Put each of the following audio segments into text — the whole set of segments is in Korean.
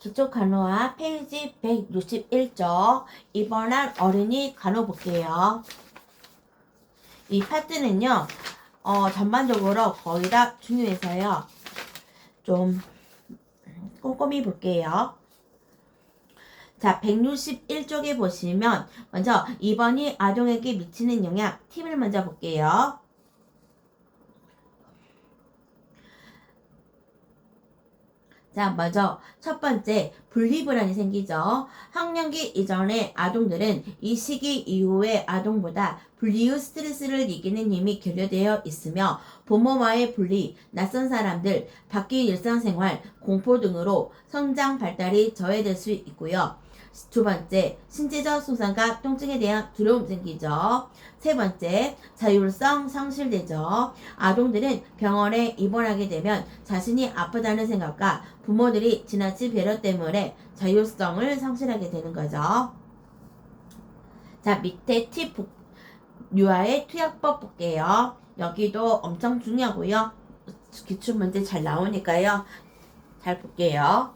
기초간호학 페이지 161쪽 입원한 어린이 간호 볼게요. 이 파트는요, 전반적으로 거의 다 중요해서요. 좀 꼼꼼히 볼게요. 자, 161쪽에 보시면 먼저 입원이 아동에게 미치는 영향 팁을 먼저 볼게요. 자, 먼저 첫 번째 분리불안이 생기죠. 학령기 이전의 아동들은 이 시기 이후의 아동보다 분리 후 스트레스를 이기는 힘이 결여되어 있으며 부모와의 분리, 낯선 사람들, 바뀐 일상생활, 공포 등으로 성장 발달이 저해될 수 있고요. 두 번째, 신체적 손상과 통증에 대한 두려움 생기죠. 세 번째, 자율성 상실되죠. 아동들은 병원에 입원하게 되면 자신이 아프다는 생각과 부모들이 지나친 배려 때문에 자율성을 상실하게 되는 거죠. 자, 밑에 팁 유아의 투약법 볼게요. 여기도 엄청 중요하고요. 기출문제 잘 나오니까요. 잘 볼게요.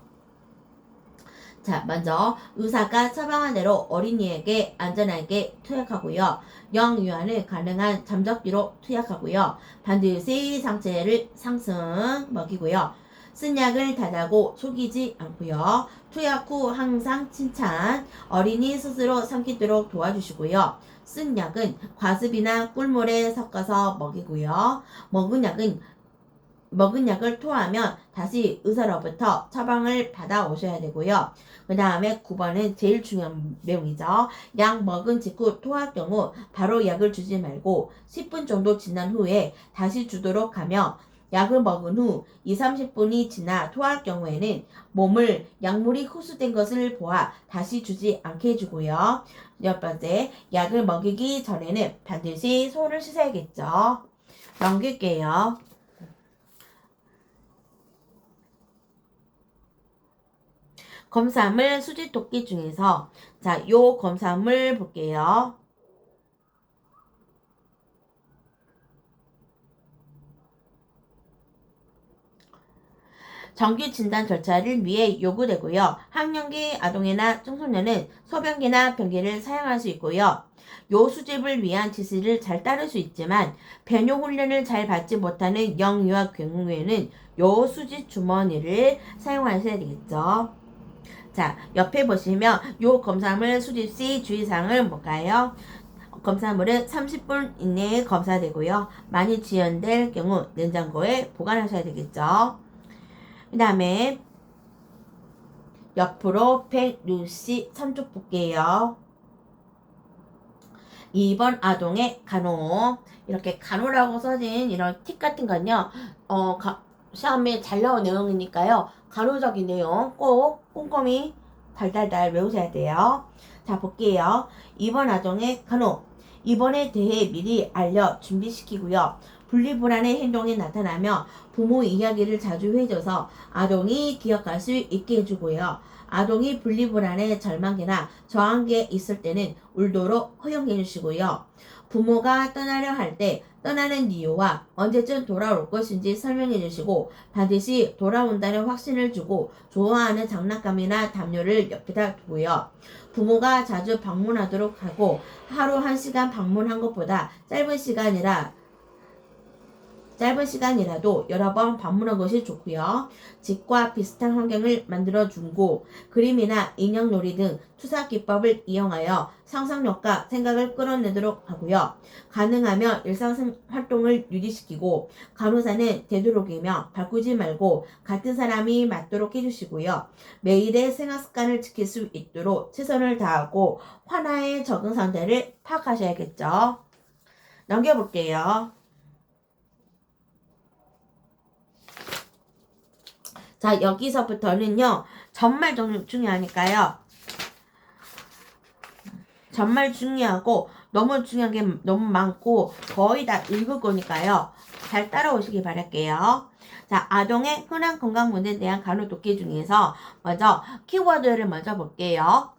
자, 먼저 의사가 처방한 대로 어린이에게 안전하게 투약하고요. 영유아는 가능한 잠적기로 투약하고요. 반드시 상체를 상승 먹이고요. 쓴 약을 다다고 속이지 않고요. 투약 후 항상 칭찬, 어린이 스스로 삼키도록 도와주시고요. 쓴 약은 과습이나 꿀물에 섞어서 먹이고요. 먹은 약을 토하면 다시 의사로부터 처방을 받아 오셔야 되고요. 그 다음에 9번은 제일 중요한 내용이죠. 약 먹은 직후 토할 경우 바로 약을 주지 말고 10분 정도 지난 후에 다시 주도록 하며 약을 먹은 후 20-30분이 지나 토할 경우에는 몸을 약물이 흡수된 것을 보아 다시 주지 않게 해주고요. 첫 번째, 약을 먹이기 전에는 반드시 손을 씻어야겠죠. 넘길게요. 검사물 수지 돕기 중에서 자, 요 검사물 볼게요. 정규 진단 절차를 위해 요구되고요. 학령기 아동이나 청소년은 소변기나 변기를 사용할 수 있고요. 요 수집을 위한 지시를 잘 따를 수 있지만 배뇨 훈련을 잘 받지 못하는 영유아 경우에는 요 수집 주머니를 사용하셔야 되겠죠. 자, 옆에 보시면 요 검사물 수집 시 주의사항을 볼까요? 검사물은 30분 이내에 검사되고요. 많이 지연될 경우 냉장고에 보관하셔야 되겠죠. 그 다음에 옆으로 163쪽 볼게요. 2번 아동의 간호. 이렇게 간호라고 써진 이런 팁 같은 건요. 시험에 잘 나온 내용이니까요. 간호적인 내용 꼭 꼼꼼히 달달달 외우셔야 돼요. 자, 볼게요. 2번 아동의 간호. 입원에 대해 미리 알려 준비시키고요. 분리불안의 행동이 나타나며 부모 이야기를 자주 해줘서 아동이 기억할 수 있게 해주고요. 아동이 분리불안의 절망기나 저항기에 있을 때는 울도록 허용해 주시고요. 부모가 떠나려 할 때 떠나는 이유와 언제쯤 돌아올 것인지 설명해 주시고 반드시 돌아온다는 확신을 주고 좋아하는 장난감이나 담요를 옆에다 두고요. 부모가 자주 방문하도록 하고 하루 1시간 방문한 것보다 짧은 시간이라도 여러 번 방문한 것이 좋고요. 집과 비슷한 환경을 만들어주고 그림이나 인형놀이 등 투사 기법을 이용하여 상상력과 생각을 끌어내도록 하고요. 가능하면 일상활동을 유지시키고 간호사는 되도록이며 바꾸지 말고 같은 사람이 맞도록 해주시고요. 매일의 생활습관을 지킬 수 있도록 최선을 다하고 환화의 적응 상태를 파악하셔야겠죠. 넘겨볼게요. 자, 여기서부터는요, 정말 중요하니까요. 정말 중요하고, 너무 중요한 게 너무 많고, 거의 다 읽을 거니까요. 잘 따라오시기 바랄게요. 자, 아동의 흔한 건강 문제에 대한 간호 돕기 중에서, 먼저, 키워드를 먼저 볼게요.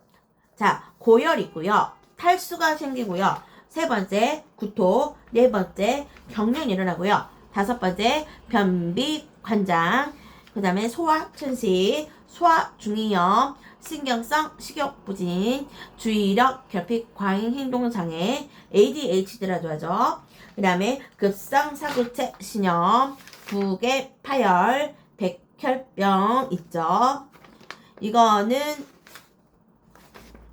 자, 고열 있고요. 탈수가 생기고요. 세 번째, 구토. 네 번째, 경련이 일어나고요. 다섯 번째, 변비, 관장. 그 다음에 소화 천식, 소화 중이염, 신경성 식욕부진, 주의력 결핍 과잉 행동장애, ADHD라고 하죠. 그 다음에 급성 사구체 신염, 부계 파열, 백혈병 있죠. 이거는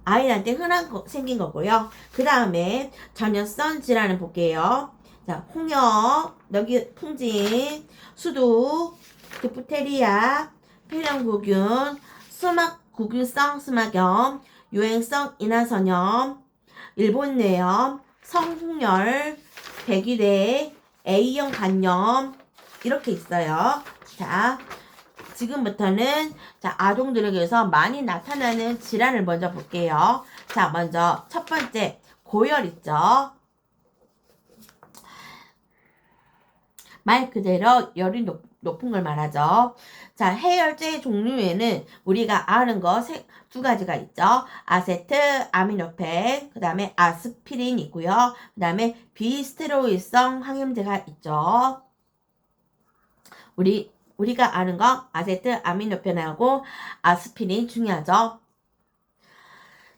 아이한테 생긴 거고요. 그 다음에 전염성 질환을 볼게요. 자, 홍역, 여기 풍진, 수두, 디프테리아, 폐렴구균, 구균성 수막염, 유행성 인하선염, 일본뇌염, 성흉열, 백일해, A형 간염 이렇게 있어요. 자, 지금부터는 아동들에게서 많이 나타나는 질환을 먼저 볼게요. 자, 먼저 첫 번째 고열 있죠. 말 그대로 열이 높은 걸 말하죠. 자, 해열제 종류에는 우리가 아는 거 두 가지가 있죠. 아세트, 아미노펜, 그 다음에 아스피린 있고요. 그 다음에 비스테로이드성 항염제가 있죠. 우리가 아는 거 아세트, 아미노펜하고 아스피린 중요하죠.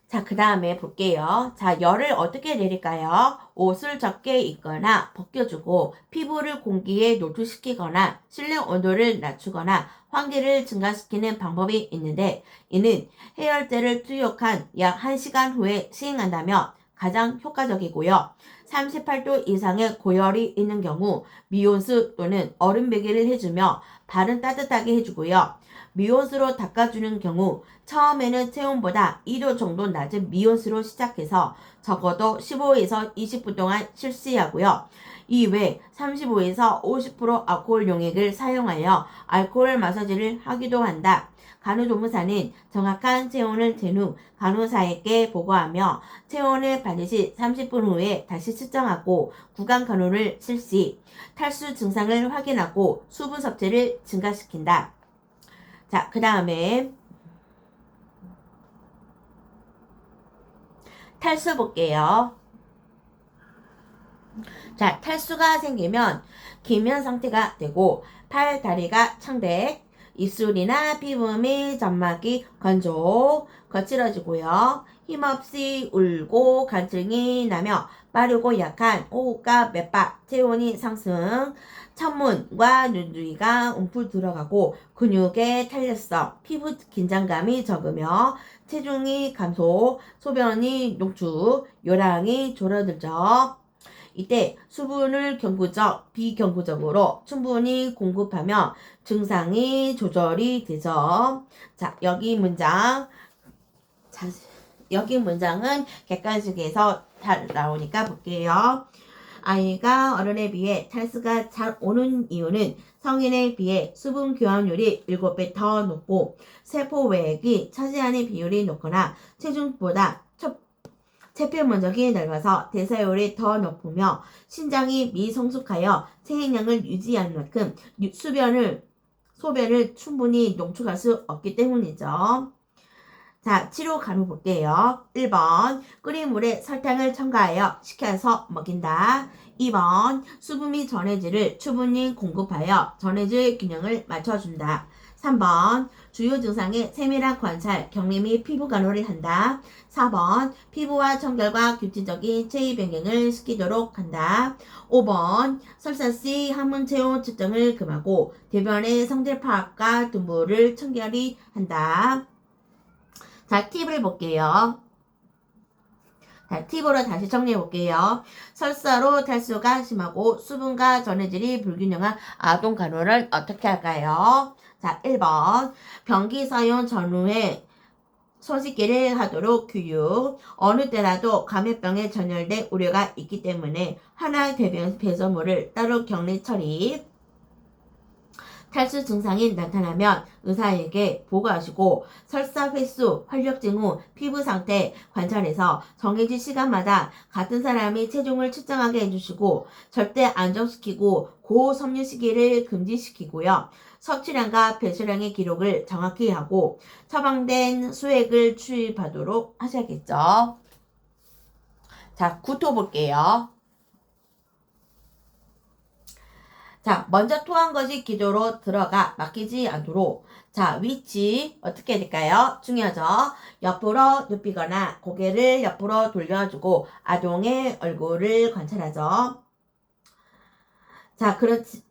자, 그 다음에 볼게요. 자, 열을 어떻게 내릴까요? 옷을 적게 입거나 벗겨주고 피부를 공기에 노출시키거나 실내 온도를 낮추거나 환기를 증가시키는 방법이 있는데 이는 해열제를 투약한 약 1시간 후에 시행한다면 가장 효과적이고요. 38도 이상의 고열이 있는 경우 미온수 또는 얼음 베개를 해주며 발은 따뜻하게 해주고요. 미온수로 닦아주는 경우 처음에는 체온보다 2도 정도 낮은 미온수로 시작해서 적어도 15에서 20분 동안 실시하고요. 이외 35에서 50% 알코올 용액을 사용하여 알코올 마사지를 하기도 한다. 간호조무사는 정확한 체온을 잰 후 간호사에게 보고하며 체온을 반드시 30분 후에 다시 측정하고 구강 간호를 실시, 탈수 증상을 확인하고 수분 섭취를 증가시킨다. 자, 그 다음에 탈수 볼게요. 자, 탈수가 생기면 기면 상태가 되고 팔, 다리가 창백, 입술이나 피부 및 점막이 건조, 거칠어지고요. 힘없이 울고 갈증이 나며 빠르고 약한 호흡과 맥박, 체온이 상승, 창문과 눈두위가 움푹 들어가고 근육의 탄력성, 피부 긴장감이 적으며 체중이 감소, 소변이 녹주, 요량이 줄어들죠. 이때 수분을 비경구적으로 충분히 공급하며 증상이 조절이 되죠. 자, 여기 문장은 객관식에서 잘 나오니까 볼게요. 아이가 어른에 비해 탈수가 잘 오는 이유는 성인에 비해 수분 교환율이 7배 더 높고 세포 외액이 차지하는 비율이 높거나 체중보다 체표 면적이 넓어서 대사율이 더 높으며 신장이 미성숙하여 체액량을 유지하는 만큼 소변을 충분히 농축할 수 없기 때문이죠. 자, 치료 간호 볼게요. 1번, 끓인 물에 설탕을 첨가하여 식혀서 먹인다. 2번, 수분 및 전해질을 충분히 공급하여 전해질 균형을 맞춰준다. 3번, 주요 증상의 세밀한 관찰, 격리 및 피부 간호를 한다. 4번, 피부와 청결과 규칙적인 체위 변경을 시키도록 한다. 5번, 설사 시 항문 체온 측정을 금하고 대변의 성질 파악과 분부를 청결히 한다. 자, 팁을 볼게요. 자, 팁으로 다시 정리해 볼게요. 설사로 탈수가 심하고 수분과 전해질이 불균형한 아동 간호를 어떻게 할까요? 자, 1번. 변기 사용 전후에 손 씻기를 하도록 교육. 어느 때라도 감염병에 전염될 우려가 있기 때문에 하나의 대변 배설물을 따로 격리 처리. 탈수 증상이 나타나면 의사에게 보고하시고 설사 횟수, 활력증 후 피부 상태 관찰해서 정해진 시간마다 같은 사람이 체중을 측정하게 해주시고 절대 안정시키고 고섬유 시기를 금지시키고요. 섭취량과 배출량의 기록을 정확히 하고 처방된 수액을 투입하도록 하셔야겠죠. 자, 구토 볼게요. 자, 먼저 토한 것이 기도로 들어가 막히지 않도록. 자, 위치 어떻게 될까요? 중요하죠? 옆으로 눕히거나 고개를 옆으로 돌려주고 아동의 얼굴을 관찰하죠. 자, 그렇지,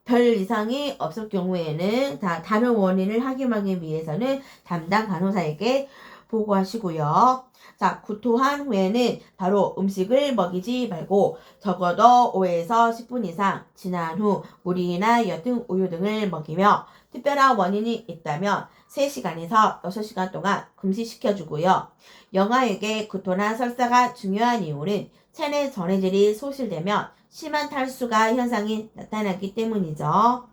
별 이상이 없을 경우에는 다른 원인을 확인하기 위해서는 담당 간호사에게 보고하시고요. 자, 구토한 후에는 바로 음식을 먹이지 말고 적어도 5에서 10분 이상 지난 후 물이나 옅은 우유 등을 먹이며 특별한 원인이 있다면 3시간에서 6시간 동안 금지시켜주고요. 영아에게 구토나 설사가 중요한 이유는 체내 전해질이 소실되면 심한 탈수가 현상이 나타나기 때문이죠.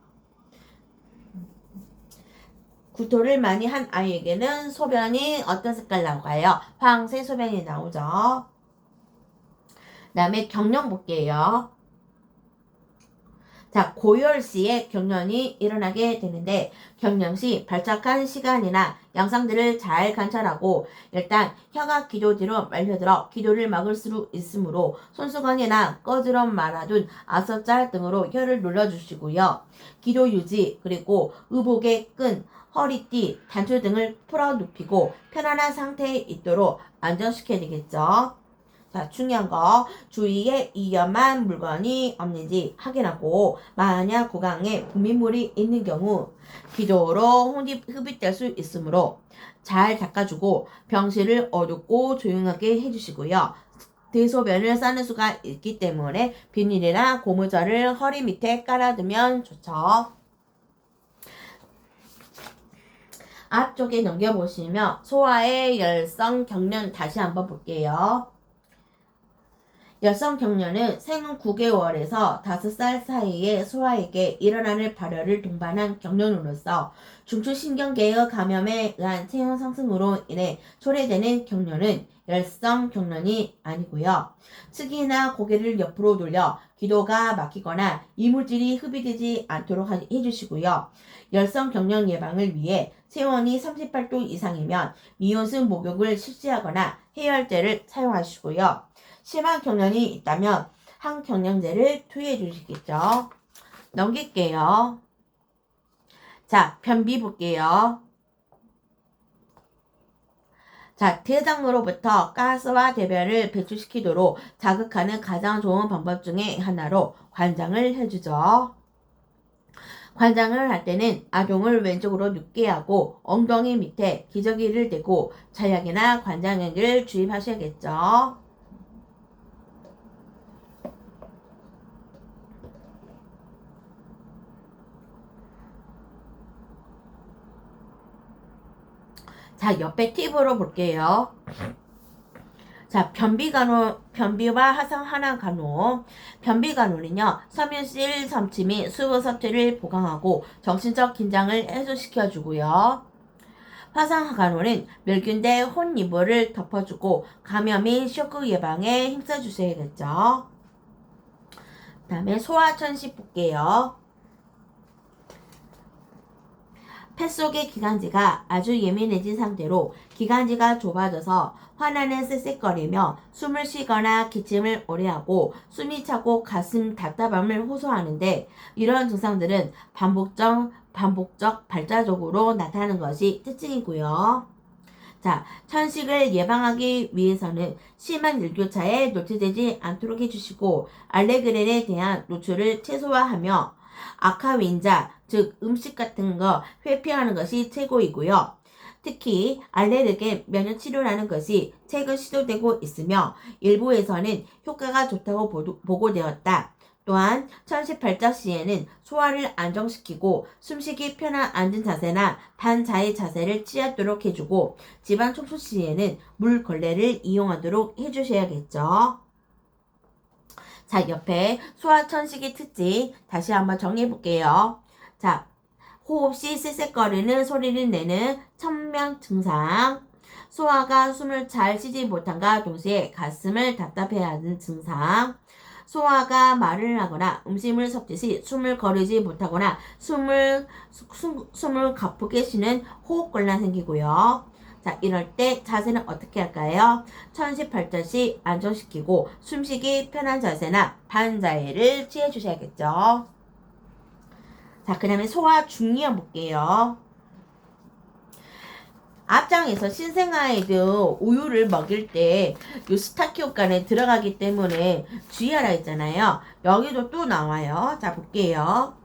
구토를 많이 한 아이에게는 소변이 어떤 색깔 나올까요? 황색 소변이 나오죠. 다음에 경련 볼게요. 자, 고열 시에 경련이 일어나게 되는데 경련 시 발작한 시간이나 양상들을 잘 관찰하고 일단 혀가 기도 뒤로 말려들어 기도를 막을 수 있으므로 손수건이나 꺼지러 말아둔 아서짤 등으로 혀를 눌러주시고요. 기도 유지 그리고 의복의 끈, 허리띠, 단추 등을 풀어 눕히고 편안한 상태에 있도록 안정시켜야 되겠죠. 자, 중요한 거 주위에 위험한 물건이 없는지 확인하고 만약 구강에 분비물이 있는 경우 기도로 흡입될 수 있으므로 잘 닦아주고 병실을 어둡고 조용하게 해주시고요. 대소변을 싸는 수가 있기 때문에 비닐이나 고무줄을 허리 밑에 깔아두면 좋죠. 앞쪽에 넘겨보시면 소아의 열성 경련 다시 한번 볼게요. 열성 경련은 생후 9개월에서 5살 사이의 소아에게 일어나는 발열을 동반한 경련으로서 중추신경계의 감염에 의한 체온 상승으로 인해 초래되는 경련은 열성 경련이 아니고요. 측이나 고개를 옆으로 돌려 기도가 막히거나 이물질이 흡입되지 않도록 해주시고요. 열성 경련 예방을 위해 체온이 38도 이상이면 미온수 목욕을 실시하거나 해열제를 사용하시고요. 심한 경련이 있다면 항경련제를 투여해 주시겠죠. 넘길게요. 자, 변비 볼게요. 자, 대장으로부터 가스와 대변을 배출시키도록 자극하는 가장 좋은 방법 중에 하나로 관장을 해주죠. 관장을 할 때는 아동을 왼쪽으로 눕게 하고 엉덩이 밑에 기저귀를 대고 자약이나 관장액을 주입하셔야겠죠. 자, 옆에 팁으로 볼게요. 자, 변비와 하상 간호. 변비 간호는요, 섬유질 섭취 및 수분 섭취를 보강하고 정신적 긴장을 해소시켜주고요. 화상 간호는 멸균대 혼이불을 덮어주고 감염 및 쇼크 예방에 힘써주셔야겠죠. 그 다음에 소화천식 볼게요. 폐 속의 기관지가 아주 예민해진 상태로 기관지가 좁아져서 화나는 쌕쌕거리며 숨을 쉬거나 기침을 오래하고 숨이 차고 가슴 답답함을 호소하는데 이런 증상들은 반복적 발자적으로 나타나는 것이 특징이고요. 자, 천식을 예방하기 위해서는 심한 일교차에 노출되지 않도록 해주시고 알레르겐에 대한 노출을 최소화하며 아카윈자, 즉 음식 같은 거 회피하는 것이 최고이고요. 특히 알레르겐 면역 치료라는 것이 최근 시도되고 있으며 일부에서는 효과가 좋다고 보고되었다. 또한 천식 발작 시에는 소화를 안정시키고 숨쉬기 편한 앉은 자세나 반자의 자세를 취하도록 해주고 집안 청소 시에는 물걸레를 이용하도록 해주셔야겠죠. 자, 옆에 소화천식의 특징 다시 한번 정리해 볼게요. 자, 호흡 시 쌕쌕거리는 소리를 내는 천명 증상, 소화가 숨을 잘 쉬지 못함과 동시에 가슴을 답답해하는 증상, 소화가 말을 하거나 음식을 섭취 시 숨을 거르지 못하거나 숨을 가쁘게 쉬는 호흡곤란 생기고요. 자, 이럴 때 자세는 어떻게 할까요? 천식 발전시 안정시키고 숨쉬기 편한 자세나 반자세를 취해 주셔야겠죠. 자, 그 다음에 소화 중이염 볼게요. 앞장에서 신생아이들 우유를 먹일 때 요 스타키효과는 들어가기 때문에 주의하라 했잖아요. 여기도 또 나와요. 자, 볼게요.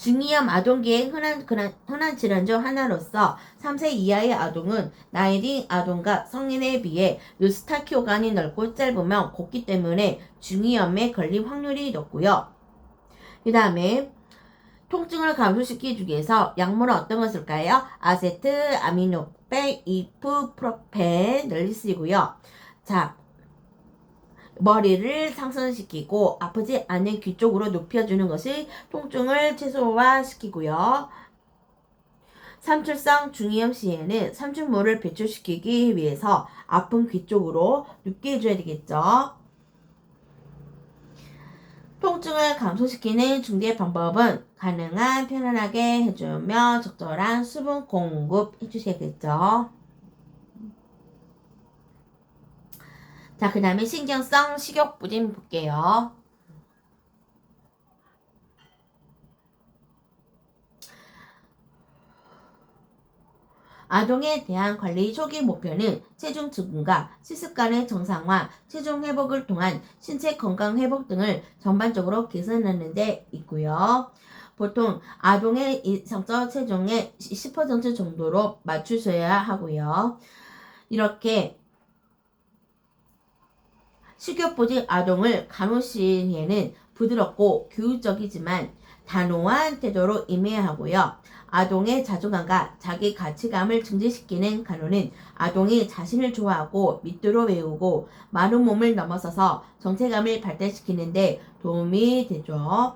중이염 아동기의 흔한 질환 중 하나로서 3세 이하의 아동은 나이든 아동과 성인에 비해 스타키오간이 넓고 짧으면 곱기 때문에 중이염에 걸릴 확률이 높고요. 그 다음에 통증을 감소시키기 위해서 약물은 어떤 걸 쓸까요? 아세트, 아미노펜, 이프프로펜을 쓰고요. 자, 머리를 상승시키고 아프지 않은 귀 쪽으로 눕혀주는 것이 통증을 최소화시키고요. 삼출성 중이염 시에는 삼중모를 배출시키기 위해서 아픈 귀 쪽으로 눕게 해줘야 되겠죠. 통증을 감소시키는 중대 방법은 가능한 편안하게 해주며 적절한 수분 공급 해주셔야겠죠. 자, 그 다음에 신경성 식욕부진 볼게요. 아동에 대한 관리 초기 목표는 체중 증가, 식습관의 정상화, 체중 회복을 통한 신체 건강 회복 등을 전반적으로 개선하는 데 있고요. 보통 아동의 성적 체중의 10% 정도로 맞추셔야 하고요. 이렇게 식욕부진 아동을 간호시에는 부드럽고 교육적이지만 단호한 태도로 임해야 하고요. 아동의 자존감과 자기 가치감을 증진시키는 간호는 아동이 자신을 좋아하고 믿도록 외우고 마른 몸을 넘어서서 정체감을 발달시키는 데 도움이 되죠.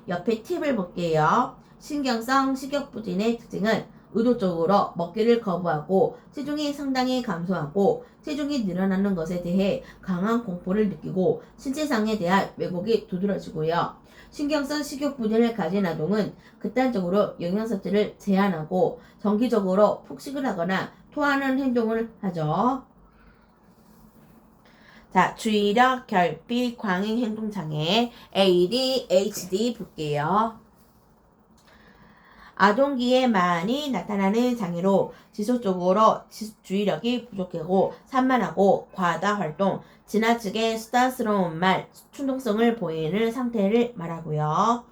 옆에 팁을 볼게요. 신경성 식욕부진의 특징은 의도적으로 먹기를 거부하고 체중이 상당히 감소하고 체중이 늘어나는 것에 대해 강한 공포를 느끼고 신체상에 대한 왜곡이 두드러지고요. 신경성 식욕부진을 가진 아동은 극단적으로 영양섭취를 제한하고 정기적으로 폭식을 하거나 토하는 행동을 하죠. 자, 주의력, 결핍, 광행 행동장애, ADHD 볼게요. 아동기에 많이 나타나는 장애로 지속적으로 주의력이 부족하고 산만하고 과다 활동, 지나치게 수다스러운 말, 충동성을 보이는 상태를 말하고요.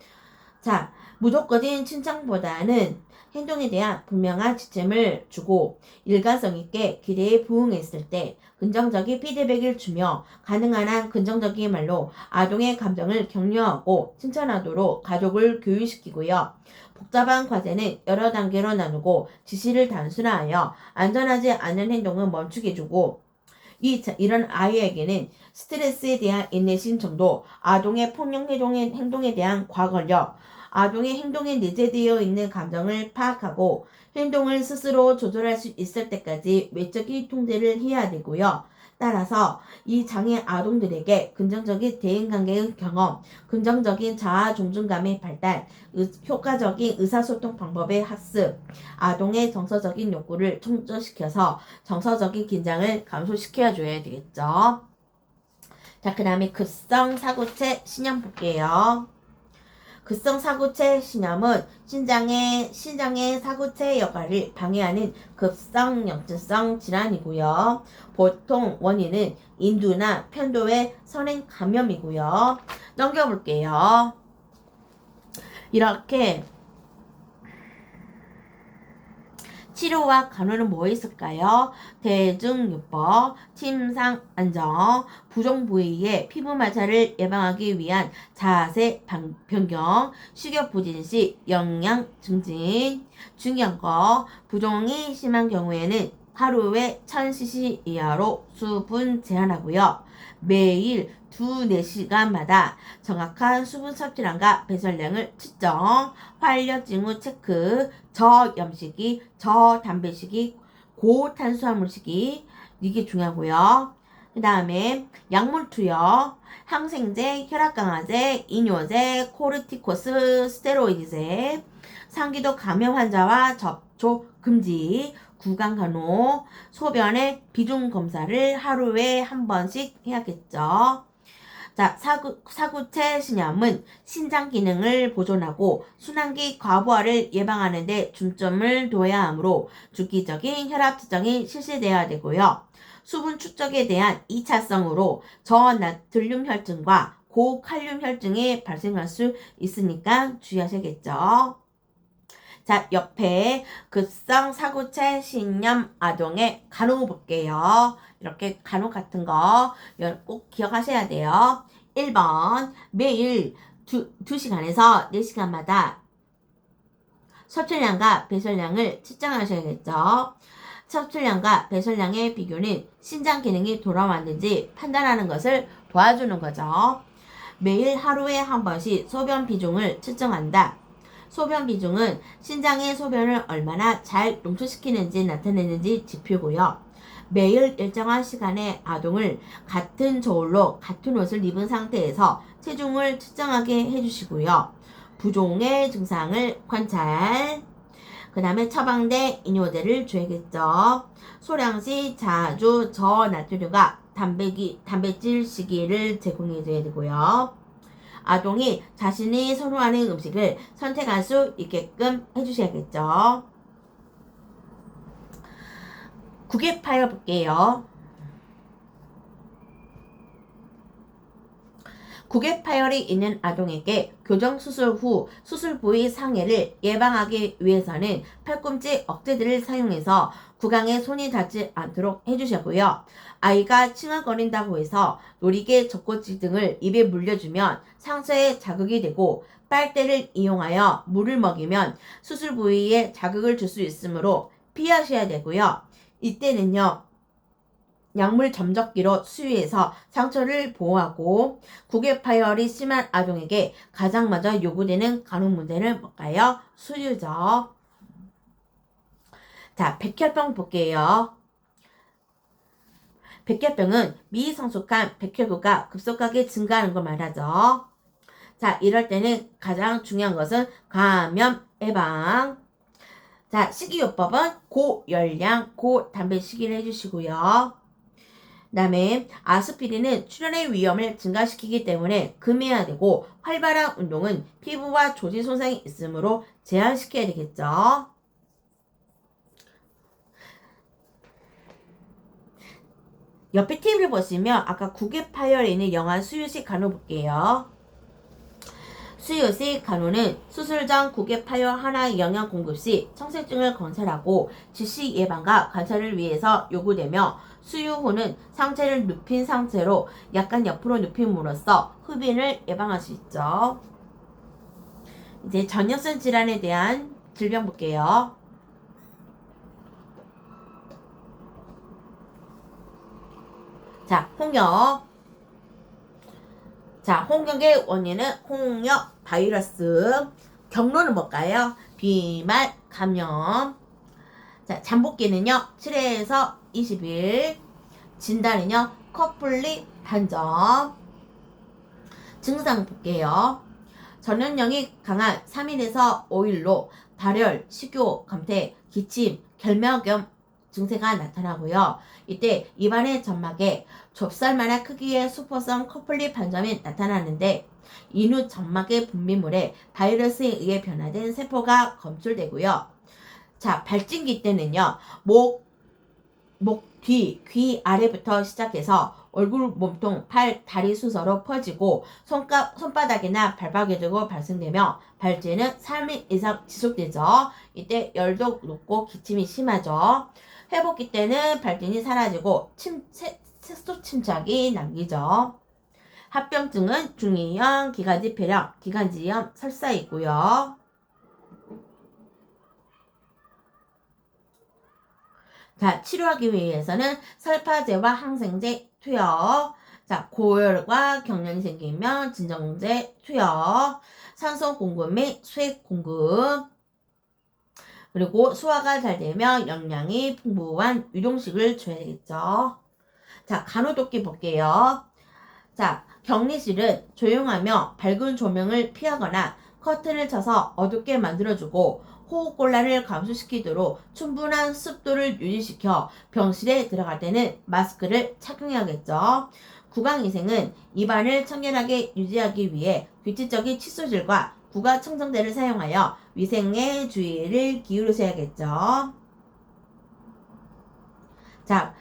자, 무조건적인 칭찬보다는 행동에 대한 분명한 지침을 주고 일관성 있게 기대에 부응했을 때 긍정적인 피드백을 주며 가능한 한 긍정적인 말로 아동의 감정을 격려하고 칭찬하도록 가족을 교육시키고요. 복잡한 과제는 여러 단계로 나누고 지시를 단순화하여 안전하지 않은 행동은 멈추게 해주고 이런 아이에게는 스트레스에 대한 인내심 정도, 아동의 폭력 행동에 대한 과거력, 아동의 행동에 내재되어 있는 감정을 파악하고 행동을 스스로 조절할 수 있을 때까지 외적인 통제를 해야 되고요. 따라서 이 장애 아동들에게 긍정적인 대인관계의 경험, 긍정적인 자아 존중감의 발달, 효과적인 의사소통 방법의 학습, 아동의 정서적인 욕구를 충족시켜서 정서적인 긴장을 감소시켜 줘야 되겠죠. 자, 그 다음에 급성 사고체 신염 볼게요. 급성 사고체 신염은 신장의 사고체 역할을 방해하는 급성 염증성 질환이고요. 보통 원인은 인두나 편도의 선행 감염이고요. 넘겨볼게요. 이렇게 치료와 간호는 뭐 있을까요? 대증요법, 침상 안정, 부종 부위의 피부 마찰을 예방하기 위한 자세 변경, 식욕 부진 시 영양 증진. 중요한 거, 부종이 심한 경우에는 하루에 1000cc 이하로 수분 제한하고요. 매일 2-4시간마다 정확한 수분 섭취량과 배설량을 측정, 활력 징후 체크, 저염식이, 저담배식이, 고탄수화물식이 이게 중요하고요. 그 다음에 약물 투여, 항생제, 혈압 강화제, 이뇨제, 코르티코스 스테로이드제, 상기도 감염 환자와 접촉 금지, 구강 간호, 소변의 비중 검사를 하루에 한 번씩 해야겠죠. 자, 사구체 신염은 신장 기능을 보존하고 순환기 과부하를 예방하는 데 중점을 둬야 하므로 주기적인 혈압 측정이 실시되어야 되고요. 수분 축적에 대한 2차성으로 저나트륨 혈증과 고칼륨 혈증이 발생할 수 있으니까 주의하셔야겠죠. 자, 옆에 급성 사구체 신염 아동의 간호 볼게요. 이렇게 간호 같은 거 꼭 기억하셔야 돼요. 1번 매일 2시간에서 4시간마다 섭취량과 배설량을 측정하셔야겠죠. 섭취량과 배설량의 비교는 신장 기능이 돌아왔는지 판단하는 것을 도와주는 거죠. 매일 하루에 한 번씩 소변 비중을 측정한다. 소변 비중은 신장의 소변을 얼마나 잘 농출시키는지 나타내는지 지표고요. 매일 일정한 시간에 아동을 같은 저울로 같은 옷을 입은 상태에서 체중을 측정하게 해주시고요. 부종의 증상을 관찰, 그 다음에 처방된 이뇨제를 줘야겠죠. 소량씩 자주 저나트륨과 단백질 시기를 제공해줘야 되고요. 아동이 자신이 선호하는 음식을 선택할 수 있게끔 해주셔야겠죠. 국외 파일 볼게요. 국외 파열이 있는 아동에게 교정수술 후 수술 부위 상해를 예방하기 위해서는 팔꿈치 억제제를 사용해서 구강에 손이 닿지 않도록 해주시고요. 아이가 칭얼거린다고 해서 놀이개, 젖꼭지 등을 입에 물려주면 상처에 자극이 되고 빨대를 이용하여 물을 먹이면 수술 부위에 자극을 줄 수 있으므로 피하셔야 되고요. 이때는요. 약물 점적기로 수유해서 상처를 보호하고 국외 파열이 심한 아동에게 가장 먼저 요구되는 간호 문제는 뭘까요? 수유죠. 자, 백혈병 볼게요. 백혈병은 미성숙한 백혈구가 급속하게 증가하는 걸 말하죠. 자, 이럴 때는 가장 중요한 것은 감염 예방. 자, 식이요법은 고열량, 고단백 식이를 해주시고요. 그 다음에 아스피린은 출혈의 위험을 증가시키기 때문에 금해야 되고 활발한 운동은 피부와 조직 손상이 있으므로 제한시켜야 되겠죠. 옆에 팁을 보시면 아까 국외 파열에 있는 영아 수유식 간호 볼게요. 수유식 간호는 수술 전 국외 파열 하나 영양 공급 시 청색증을 관찰하고 질식 예방과 관찰을 위해서 요구되며 수유 후는 상체를 눕힌 상태로 약간 옆으로 눕힘으로써 흡인을 예방할 수 있죠. 이제 전엽선 질환에 대한 질병 볼게요. 자, 홍역. 자, 홍역의 원인은 홍역 바이러스. 경로는 뭘까요? 비말, 감염. 자, 잠복기는요, 7회에서 20일. 진단은요, 커플리 반점. 증상 볼게요. 전염력이 강한 3일에서 5일로 발열, 식욕, 감퇴, 기침, 결명염 증세가 나타나고요. 이때 입안의 점막에 좁쌀만한 크기의 수포성 커플리 반점이 나타나는데 이후 점막의 분비물에 바이러스에 의해 변화된 세포가 검출되고요. 자, 발진기 때는요. 목 뒤, 귀 아래부터 시작해서 얼굴, 몸통, 팔, 다리 순서로 퍼지고 손바닥이나 발바닥에도 발생되며 발진은 3일 이상 지속되죠. 이때 열도 높고 기침이 심하죠. 회복기 때는 발진이 사라지고 색소 침착이 남기죠. 합병증은 중이염, 기관지 폐렴, 기관지염, 설사 있고요. 자, 치료하기 위해서는 설파제와 항생제 투여. 자, 고열과 경련이 생기면 진정제 투여. 산소 공급 및 수액 공급. 그리고 소화가 잘 되면 영양이 풍부한 유동식을 줘야 되겠죠. 자, 가로도끼 볼게요. 자, 격리실은 조용하며 밝은 조명을 피하거나 커튼을 쳐서 어둡게 만들어주고 호흡곤란을 감소시키도록 충분한 습도를 유지시켜 병실에 들어갈 때는 마스크를 착용해야겠죠. 구강위생은 입안을 청결하게 유지하기 위해 규칙적인 칫솔질과 구강청정제를 사용하여 위생에 주의를 기울이셔야겠죠. 자,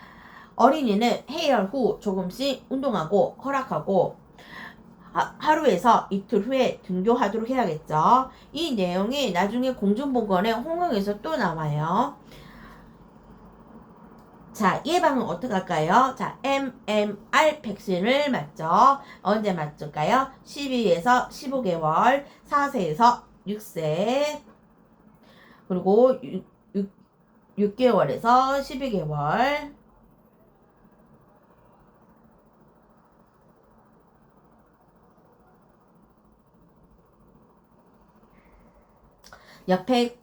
어린이는 해열 후 조금씩 운동하고 허락하고 하루에서 이틀 후에 등교하도록 해야겠죠. 이 내용이 나중에 공중보건의 홍역에서 또 나와요. 자, 예방은 어떻게 할까요? 자, MMR 백신을 맞죠. 언제 맞을까요? 12에서 15개월, 4세에서 6세, 그리고 6개월에서 12개월. 옆에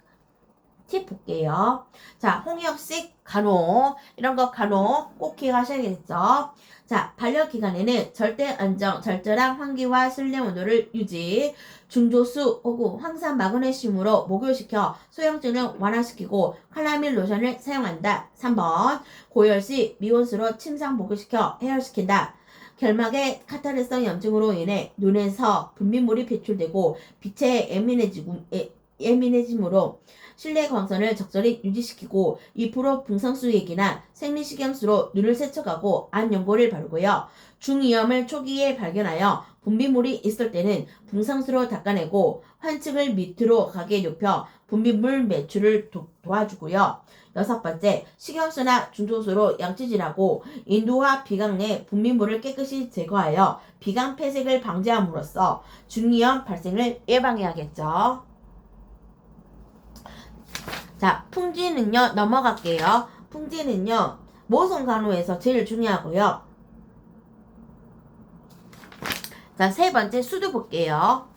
팁 볼게요. 자, 홍역식 간호, 이런 거 간호 꼭 기억하셔야겠죠. 자, 발열 기간에는 절대 안정, 절절한 환기와 실내 온도를 유지, 중조수 혹은 황산 마그네슘으로 목욕시켜 소염증을 완화시키고 칼라밀 로션을 사용한다. 3번, 고열 시 미온수로 침상 목욕시켜 해열시킨다. 결막의 카타르성 염증으로 인해 눈에서 분비물이 배출되고 빛에 예민해짐으로 실내 광선을 적절히 유지시키고 2% 붕상수액이나 생리식염수로 눈을 세척하고 안 연고를 바르고요. 중이염을 초기에 발견하여 분비물이 있을 때는 붕상수로 닦아내고 환층을 밑으로 가게 눕혀 분비물 매출을 도와주고요. 6번째, 식염수나 중조수로 양치질하고 인두와 비강 내 분비물을 깨끗이 제거하여 비강 폐색을 방지함으로써 중이염 발생을 예방해야겠죠. 자, 풍지는요, 넘어갈게요. 풍지는요, 모성 간호에서 제일 중요하고요. 자, 3번째 수두 볼게요.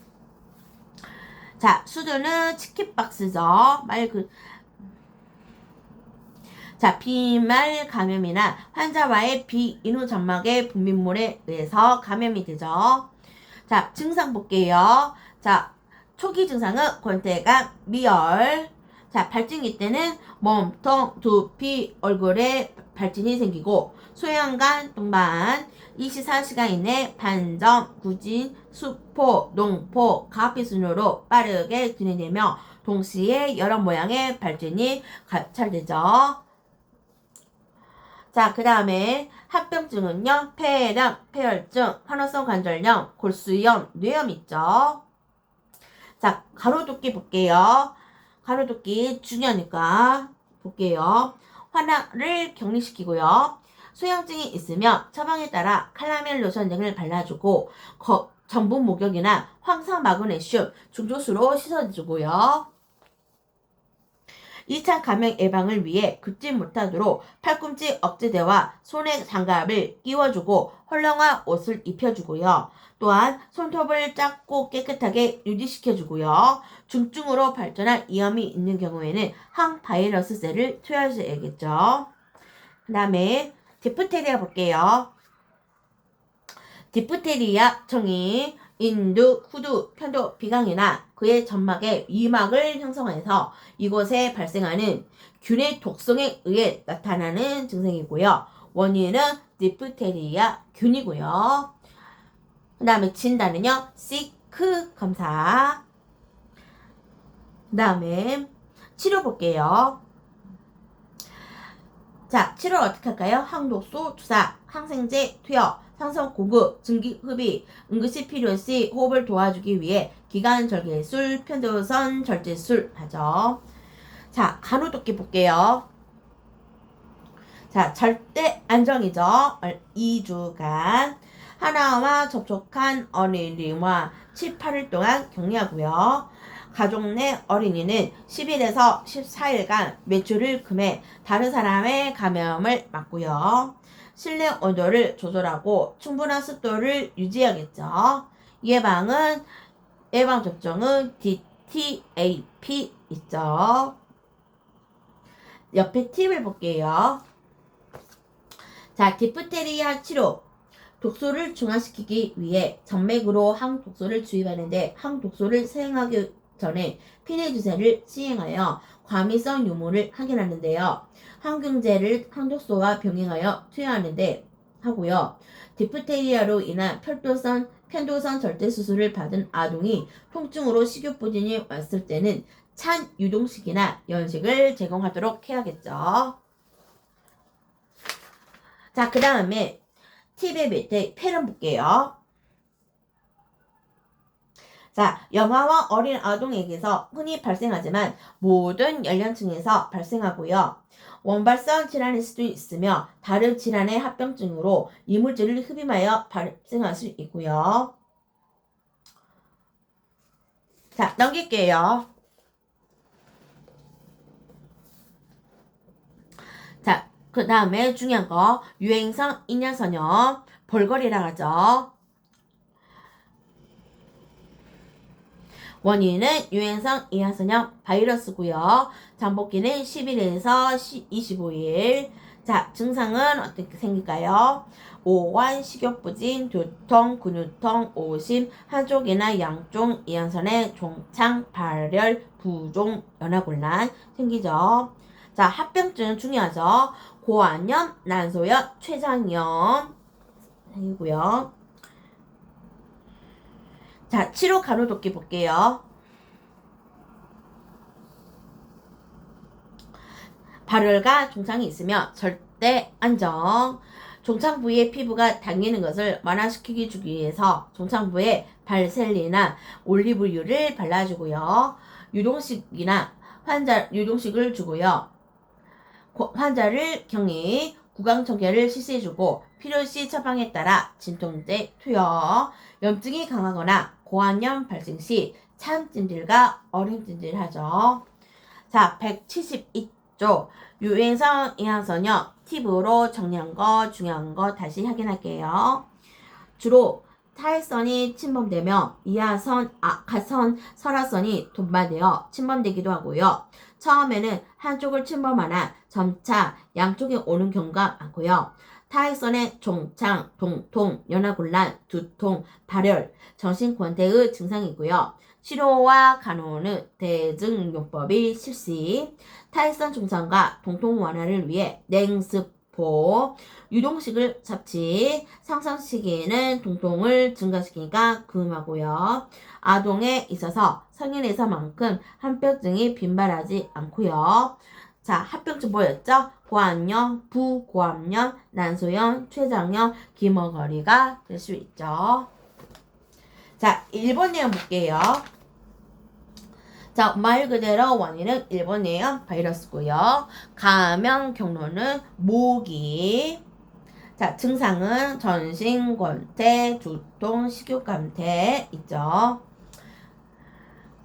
자, 수두는 치킨박스죠. 자, 비말 감염이나 환자와의 비인후 점막의 분비물에 의해서 감염이 되죠. 자, 증상 볼게요. 자, 초기 증상은 권태감, 미열. 자, 발진기 때는 몸통, 두피, 얼굴에 발진이 생기고 소형간, 동반, 24시간 이내 반점, 구진, 수포, 농포, 가피 순으로 빠르게 진행되며 동시에 여러 모양의 발진이 관찰되죠. 자, 그 다음에 합병증은요, 폐렴, 폐혈증, 환원성 관절염, 골수염, 뇌염 있죠. 자, 가로도끼 볼게요. 가로도끼 중요하니까 볼게요. 환아를 격리시키고요. 소염증이 있으면 처방에 따라 칼라멜 로션 등을 발라주고 전분 목욕이나 황산 마그네슘 중조수로 씻어주고요. 2차 감염 예방을 위해 긁지 못하도록 팔꿈치 억제대와 손에 장갑을 끼워주고 헐렁한 옷을 입혀주고요. 또한 손톱을 짧고 깨끗하게 유지시켜주고요. 중증으로 발전한 이염이 있는 경우에는 항바이러스제를 투여해야겠죠. 그 다음에 디프테리아 볼게요. 디프테리아 청이 인두, 후두, 편도, 비강이나 그의 점막에 위막을 형성해서 이곳에 발생하는 균의 독성에 의해 나타나는 증상이고요. 원인은 디프테리아 균이고요. 그 다음에 진단은요, 시크 검사. 그 다음에 치료 볼게요. 자, 치료 어떻게 할까요? 항독소 주사, 항생제 투여, 산소 공급, 증기 흡입, 응급시 필요시 호흡을 도와주기 위해 기관절개술, 편도선 절제술 하죠. 자, 간호도끼 볼게요. 자, 절대 안정이죠. 2주간. 하나와 접촉한 어린이와 7, 8일 동안 격리하고요. 가족 내 어린이는 10일에서 14일간 외출을 금해 다른 사람의 감염을 막고요. 실내 온도를 조절하고 충분한 습도를 유지하겠죠. 예방접종은 DTaP 있죠. 옆에 팁을 볼게요. 자, 디프테리아 치료. 독소를 중화시키기 위해 점맥으로 항독소를 주입하는데 항독소를 사용하기 전에 피내 주사를 시행하여 과미성 유무를 확인하는데요. 항균제를 항독소와 병행하여 투여하는데 하고요. 디프테리아로 인한 편도선 절대 수술을 받은 아동이 통증으로 식욕부진이 왔을 때는 찬 유동식이나 연식을 제공하도록 해야겠죠. 자, 그 다음에 팁의 밑에 패런 볼게요. 자, 영아와 어린 아동에게서 흔히 발생하지만 모든 연령층에서 발생하고요. 원발성 질환일 수도 있으며 다른 질환의 합병증으로 이물질을 흡입하여 발생할 수 있고요. 자, 넘길게요. 자, 그 다음에 중요한 거 유행성 인연선염 볼거리라 하죠. 원인은 유행성 이하선염 바이러스고요. 잠복기는 10일에서 25일. 자, 증상은 어떻게 생길까요? 오한, 식욕부진, 두통, 근육통, 오심, 한쪽이나 양쪽 이한선의 종창, 발열, 부종, 연화곤란 생기죠. 자, 합병증 중요하죠. 고환염, 난소염, 췌장염 생기고요. 자, 치료 간호도끼 볼게요. 발열과 종창이 있으며 절대 안정. 종창 부위의 피부가 당기는 것을 완화시키기 주기 위해서 종창 부에 발셀리나 올리브유를 발라주고요. 유동식을 주고요. 환자를 경히 구강청결을 실시해주고 필요시 처방에 따라 진통제 투여. 염증이 강하거나 고환염 발생 시 찬찜질과 얼음찜질하죠. 자, 172쪽 유행성 이하선염 팁으로 정리한 거 중요한 거 다시 확인할게요. 주로 타액선이 침범되며 이하선, 악하선, 설하선이 동반되어 침범되기도 하고요. 처음에는 한쪽을 침범하나 점차 양쪽에 오는 경우가 많고요. 타액선의 종창, 동통, 연화곤란, 두통, 발열, 정신권태의 증상이고요. 치료와 간호는 대증요법이 실시. 타액선 종창과 동통 완화를 위해 냉습포, 유동식을 섭취, 상상 시기에는 동통을 증가시키니까 금하고요. 아동에 있어서 성인에서만큼 합병증이 빈발하지 않고요. 자, 합병증 뭐였죠? 고환염, 부고환염, 난소염, 췌장염, 기머거리가 될 수 있죠. 자, 1번 내용 볼게요. 자, 말 그대로 원인은 1번 내용 바이러스고요. 감염 경로는 모기. 자, 증상은 전신 권태, 두통, 식욕감퇴 있죠.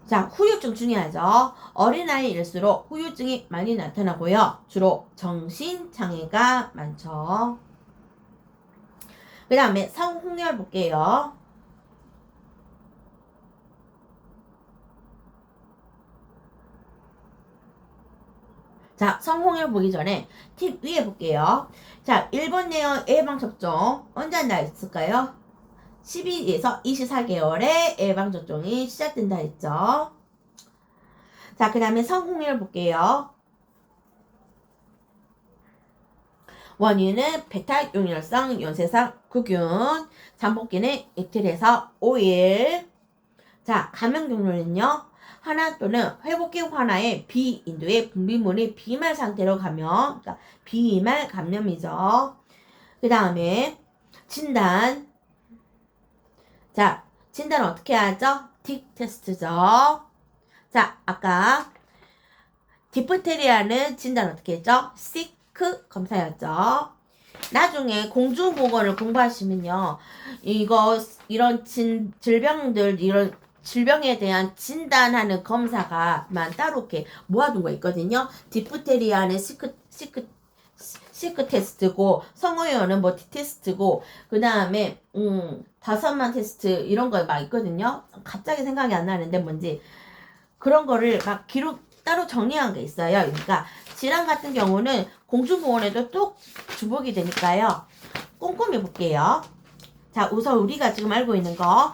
자, 후유증 중요하죠. 어린아이일수록 후유증이 많이 나타나고요. 주로 정신장애가 많죠. 그 다음에 성홍열 볼게요. 자, 성홍열 보기 전에 팁 위에 볼게요. 자, 1번 내용 예방접종 언제 나 있을까요? 12에서 24개월에 예방접종이 시작된다 했죠. 자, 그 다음에 성홍열 볼게요. 원인은 베타용혈성 연쇄성 구균, 잠복기는 이틀에서 5일. 자, 감염 경로는요. 하나 또는 회복기 환아의 비인도의 분비물이 비말 상태로 감염, 그러니까 비말 감염이죠. 그 다음에 진단. 자, 진단 어떻게 하죠? 딕 테스트죠. 자, 아까 디프테리아는 진단 어떻게 했죠? 시크 검사였죠. 나중에 공중보건을 공부하시면요, 이런 질병들, 이런 질병에 대한 진단하는 검사가 따로 이렇게 모아둔 거 있거든요. 디프테리아는 시크 테스트고, 성어연은 뭐 디테스트고, 그 다음에, 다섯만 테스트, 이런 거 막 있거든요. 갑자기 생각이 안 나는데 뭔지. 그런 거를 막 기록 따로 정리한 게 있어요. 그러니까, 질환 같은 경우는 공중보건에도 또 주목이 되니까요. 꼼꼼히 볼게요. 자, 우선 우리가 지금 알고 있는 거,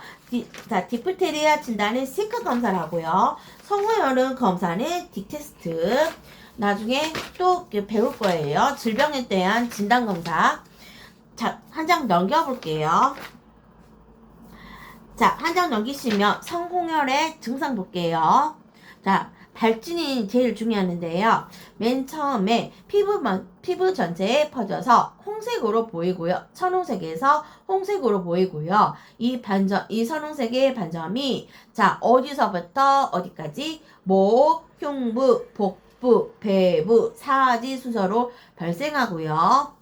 디프테리아 진단은 시크 검사를 하고요. 성호열은 검사는 딕테스트. 나중에 또 배울 거예요. 질병에 대한 진단 검사. 자, 한 장 넘겨볼게요. 자, 한 장 넘기시면 성홍열의 증상 볼게요. 자, 발진이 제일 중요한데요. 맨 처음에 피부 전체에 퍼져서 홍색으로 보이고요. 천홍색에서 홍색으로 보이고요. 이 선홍색의 반점이 자, 어디서부터 어디까지? 목, 흉부, 복부, 배부, 사지 순서로 발생하고요.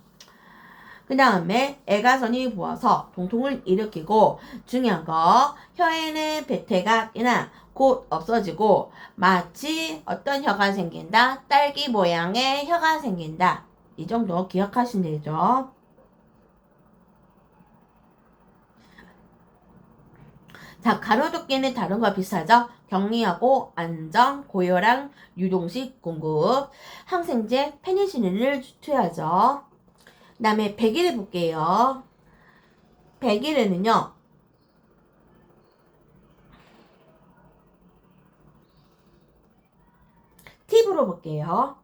그 다음에 애가선이 부어서 통통을 일으키고 중요한 거 혀에는 배태가 끼나 곧 없어지고 마치 어떤 혀가 생긴다? 딸기 모양의 혀가 생긴다. 이 정도 기억하시면 되죠. 자, 가로도끼는 다른 거 비슷하죠? 격리하고 안정, 고혈당, 유동식 공급, 항생제, 페니실린을 투여하죠. 그 다음에 백일을 볼게요. 백일에는요. 팁으로 볼게요.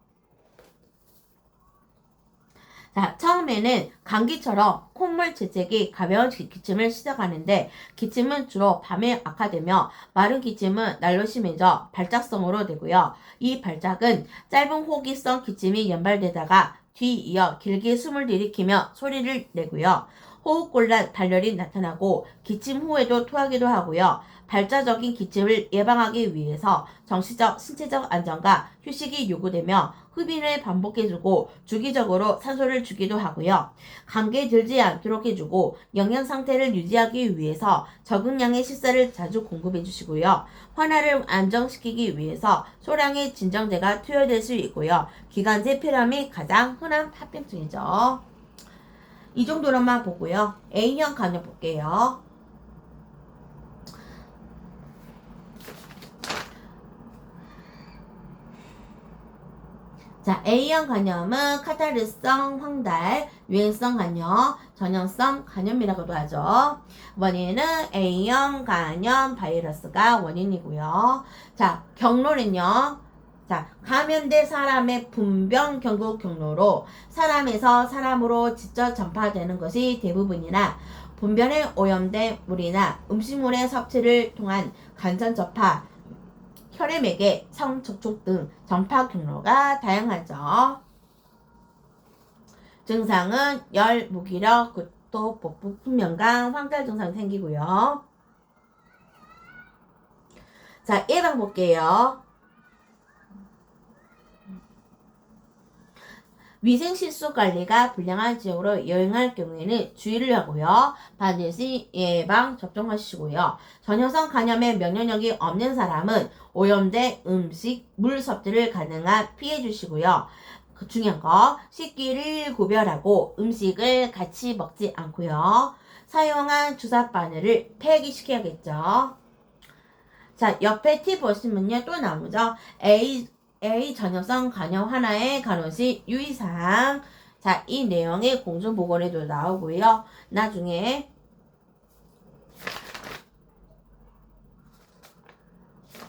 자, 처음에는 감기처럼 콧물 재채기, 가벼운 기침을 시작하는데 기침은 주로 밤에 악화되며 마른 기침은 날로 심해져 발작성으로 되고요. 이 발작은 짧은 호기성 기침이 연발되다가 뒤이어 길게 숨을 들이키며 소리를 내고요. 호흡곤란, 발열이 나타나고 기침 후에도 토하기도 하고요. 발작적인 기침을 예방하기 위해서 정신적, 신체적 안정과 휴식이 요구되며 흡인을 반복해주고 주기적으로 산소를 주기도 하고요. 감기에 들지 않도록 해주고 영양 상태를 유지하기 위해서 적응량의 식사를 자주 공급해 주시고요. 환아를 안정시키기 위해서 소량의 진정제가 투여될 수 있고요. 기관지 폐렴이 가장 흔한 합병증이죠. 이 정도로만 보고요. A형 간염 볼게요. 자, A형 간염은 카타르성 황달, 유행성 간염, 전염성 간염이라고도 하죠. 원인은 A형 간염 바이러스가 원인이고요. 자, 경로는요. 자, 감염된 사람의 분변 경구 경로로 사람에서 사람으로 직접 전파되는 것이 대부분이나 분변에 오염된 물이나 음식물의 섭취를 통한 간접 전파, 혈액맥의 성접촉 등 전파 경로가 다양하죠. 증상은 열, 무기력, 구토, 복부, 분명감, 황달 증상이 생기고요. 자, 예방 볼게요. 위생실수 관리가 불량한 지역으로 여행할 경우에는 주의를 하고요. 반드시 예방 접종하시고요. 전염성 간염에 면역력이 없는 사람은 오염된 음식, 물 섭취를 가능한 피해 주시고요. 그 중요한 거 식기를 구별하고 음식을 같이 먹지 않고요. 사용한 주사 바늘을 폐기시켜야겠죠. 자, 옆에 팁 보시면요. 또 나오죠. A 전염성 간염 하나의 간호식 유의사항. 자, 이 내용이 공중보건에도 나오고요. 나중에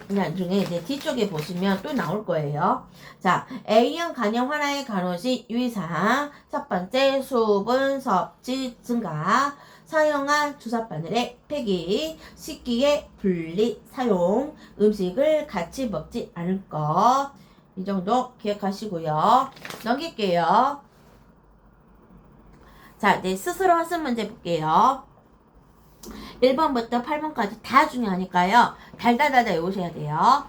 이제 뒤쪽에 보시면 또 나올 거예요. 자, A형 간염 하나의 간호식 유의사항. 첫 번째, 수분 섭취 증가. 사용한 주사바늘의 폐기, 식기의 분리 사용, 음식을 같이 먹지 않을 것. 이 정도 기억하시고요. 넘길게요. 자, 이제 스스로 학습 문제 볼게요. 1번부터 8번까지 다 중요하니까요. 달달달달 외우셔야 돼요.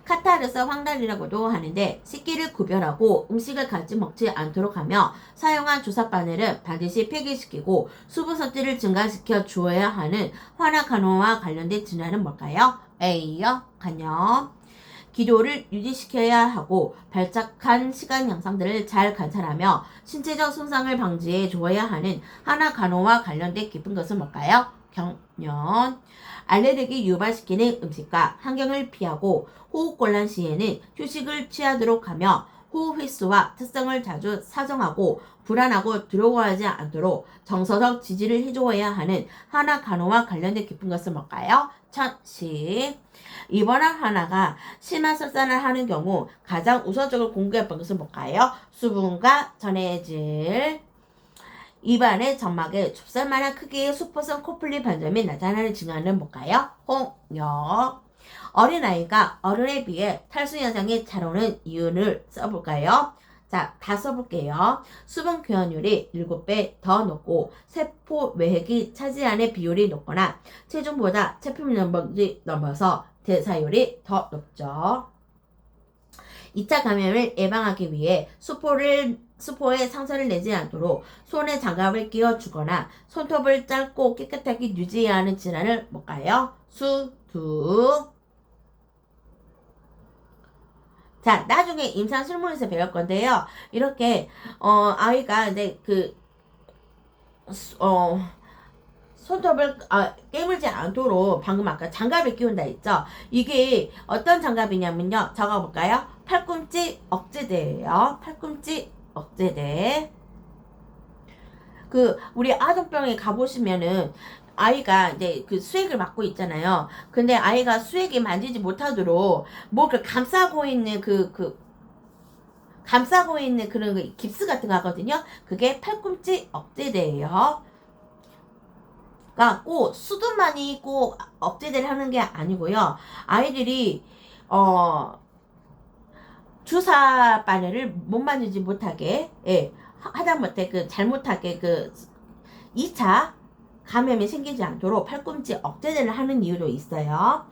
카타르스 황달이라고도 하는데 식기를 구별하고 음식을 같이 먹지 않도록 하며 사용한 주사바늘은 반드시 폐기시키고 수분 섭취를 증가시켜 주어야 하는 환아 간호와 관련된 질환은 뭘까요? A요. 간염. 기도를 유지시켜야 하고 발작한 시간 양상들을 잘 관찰하며 신체적 손상을 방지해 주어야 하는 환아 간호와 관련된 깊은 것은 뭘까요? 경련. 알레르기 유발시키는 음식과 환경을 피하고 호흡곤란 시에는 휴식을 취하도록 하며 호흡 횟수와 특성을 자주 사정하고 불안하고 두려워하지 않도록 정서적 지지를 해줘야 하는 하나 간호와 관련된 깊은 것은 뭘까요? 1010. 입원한 하나가 심한 설사를 하는 경우 가장 우선적으로 공개했던 것은 뭘까요? 수분과 전해질. 입안의 점막에 좁쌀만한 크기의 수포성 코플리 반점이 나타나는 증상은 뭘까요? 홍역. 어린아이가 어른에 비해 탈수 현상이 잘 오는 이유를 써볼까요? 자, 다 써볼게요. 수분 교환율이 7배 더 높고 세포 외핵이 차지하는 비율이 높거나 체중보다 체품 면적이 넘어서 대사율이 더 높죠. 2차 감염을 예방하기 위해 수포에 상처를 내지 않도록 손에 장갑을 끼워주거나 손톱을 짧고 깨끗하게 유지해야 하는 질환을 뭘까요? 수두. 자, 나중에 임상 실무에서 배울 건데요. 이렇게 아이가 이제 손톱을 깨물지 않도록 방금 아까 장갑을 끼운다 했죠. 이게 어떤 장갑이냐면요. 적어볼까요? 팔꿈치 억제대예요. 팔꿈치 억제대. 우리 아동병에 가보시면은 아이가 이제 수액을 맞고 있잖아요. 근데 아이가 수액이 만지지 못하도록 뭐를 감싸고 있는 감싸고 있는 그런 깁스 같은 거 하거든요. 그게 팔꿈치 억제대예요. 그러니까 꼭 수두만이 꼭 억제대를 하는 게 아니고요. 아이들이 주사 바늘을 못 만지지 못하게 하다못해 잘못하게 2차 감염이 생기지 않도록 팔꿈치 억제를 하는 이유도 있어요.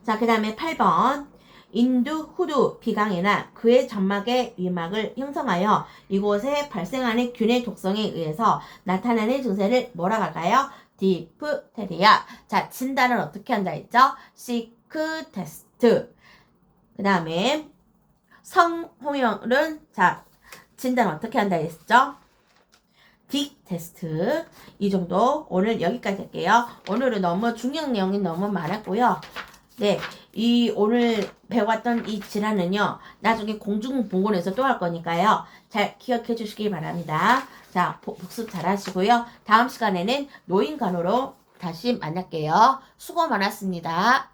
자, 그 다음에 8번. 인두, 후두, 비강이나 그의 점막의 위막을 형성하여 이곳에 발생하는 균의 독성에 의해서 나타나는 증세를 뭐라고 할까요? 디프테리아. 자, 진단은 어떻게 한다 했죠? 시크 테스트. 그 다음에 성호열은 자, 진단 어떻게 한다 했죠? 딕 테스트. 이 정도 오늘 여기까지 할게요. 오늘은 너무 중요한 내용이 너무 많았고요. 네, 오늘 배웠던 이 질환은요, 나중에 공중보건에서 또 할 거니까요. 잘 기억해 주시기 바랍니다. 자, 복습 잘 하시고요. 다음 시간에는 노인간호로 다시 만날게요. 수고 많았습니다.